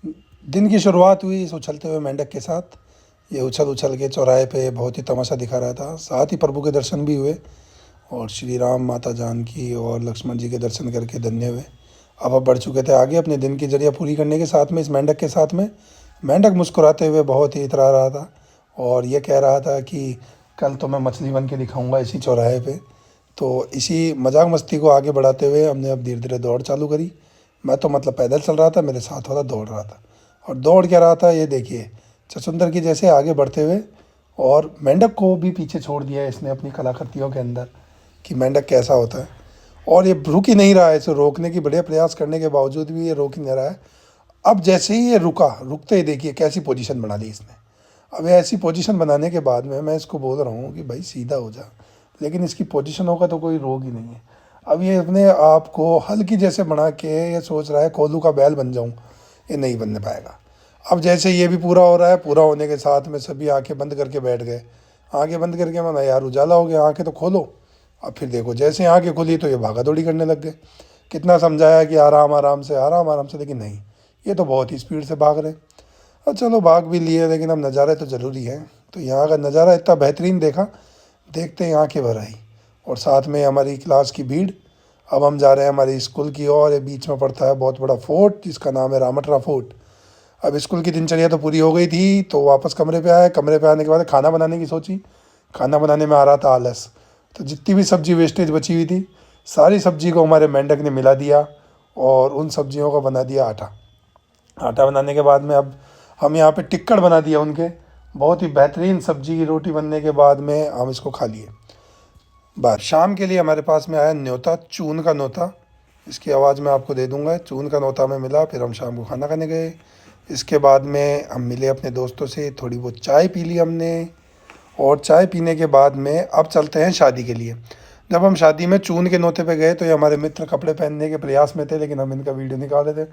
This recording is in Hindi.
दिन की शुरुआत हुई इस उछलते हुए मेंढक के साथ। ये उछल उछल के चौराहे पे बहुत ही तमाशा दिखा रहा था। साथ ही प्रभु के दर्शन भी हुए और श्री राम, माता जानकी और लक्ष्मण जी के दर्शन करके धन्य हुए। अब बढ़ चुके थे आगे अपने दिन की जरिया पूरी करने के साथ में इस मेंढक के साथ में। मेंढक मुस्कुराते हुए बहुत ही इतरा रहा था और ये कह रहा था कि कल तो मैं मछली बन के दिखाऊंगा इसी चौराहे पे। तो इसी मजाक मस्ती को आगे बढ़ाते हुए हमने अब धीरे धीरे दौड़ चालू करी। मैं तो मतलब पैदल चल रहा था, मेरे साथ वाला दौड़ रहा था। और दौड़ क्या रहा था ये देखिए, चुकंदर की जैसे आगे बढ़ते हुए, और मेंढक को भी पीछे छोड़ दिया है इसने अपनी कलाकृतियों के अंदर कि मेंढक कैसा होता है। और ये रुक ही नहीं रहा है, इसे रोकने की बड़े प्रयास करने के बावजूद भी ये रोक ही नहीं रहा है। अब जैसे ही ये रुका, रुकते ही देखिए कैसी पोजीशन बना ली इसने। अब ये ऐसी पोजीशन बनाने के बाद में मैं इसको बोल रहा हूँ कि भाई सीधा हो जा, लेकिन इसकी पोजीशनों का तो कोई रोक ही नहीं है। अब ये अपने आप को हल्की जैसे बना के ये सोच रहा है कोल्हू का बैल बन जाऊँ, ये नहीं बनने पाएगा। अब जैसे ये भी पूरा हो रहा है, पूरा होने के साथ में सभी आंखें बंद करके बैठ गए। आंखें बंद करके माना यार उजाला हो गया, आंखें तो खोलो। अब फिर देखो जैसे आंखें खुली तो ये भागा दौड़ी करने लग गए। कितना समझाया कि आराम आराम से, आराम आराम से, लेकिन नहीं, ये तो बहुत ही स्पीड से भाग रहे। और चलो भाग भी लिए, लेकिन अब नज़ारे तो ज़रूरी है। तो यहाँ का नज़ारा इतना बेहतरीन देखा, देखते ही आंखें भर आई। और साथ में हमारी क्लास की भीड़। अब हम जा रहे हैं हमारी स्कूल की ओर। ये बीच में पड़ता है बहुत बड़ा फोर्ट जिसका नाम है रामटरा फोर्ट। अब स्कूल की दिनचर्या तो पूरी हो गई थी, तो वापस कमरे पे आए। कमरे पे आने के बाद खाना बनाने की सोची। खाना बनाने में आ रहा था आलस। तो जितनी भी सब्जी वेस्टेज बची हुई थी, सारी सब्जी को हमारे मेंढक ने मिला दिया और उन सब्जियों का बना दिया आटा। आटा बनाने के बाद में अब हम यहाँ पे टिक्कड़ बना दिया उनके। बहुत ही बेहतरीन सब्जी की रोटी बनने के बाद में हम इसको खा लिए। बस शाम के लिए हमारे पास में आया न्योता, चून का न्योता। इसकी आवाज़ मैं आपको दे दूंगा। चून का न्योता में मिला, फिर हम शाम को खाना खाने गए। इसके बाद में हम मिले अपने दोस्तों से, थोड़ी बहुत चाय पी ली हमने। और चाय पीने के बाद में अब चलते हैं शादी के लिए। जब हम शादी में चून के न्योते पे गए तो ये हमारे मित्र कपड़े पहनने के प्रयास में थे, लेकिन हम इनका वीडियो निकाल रहे थे।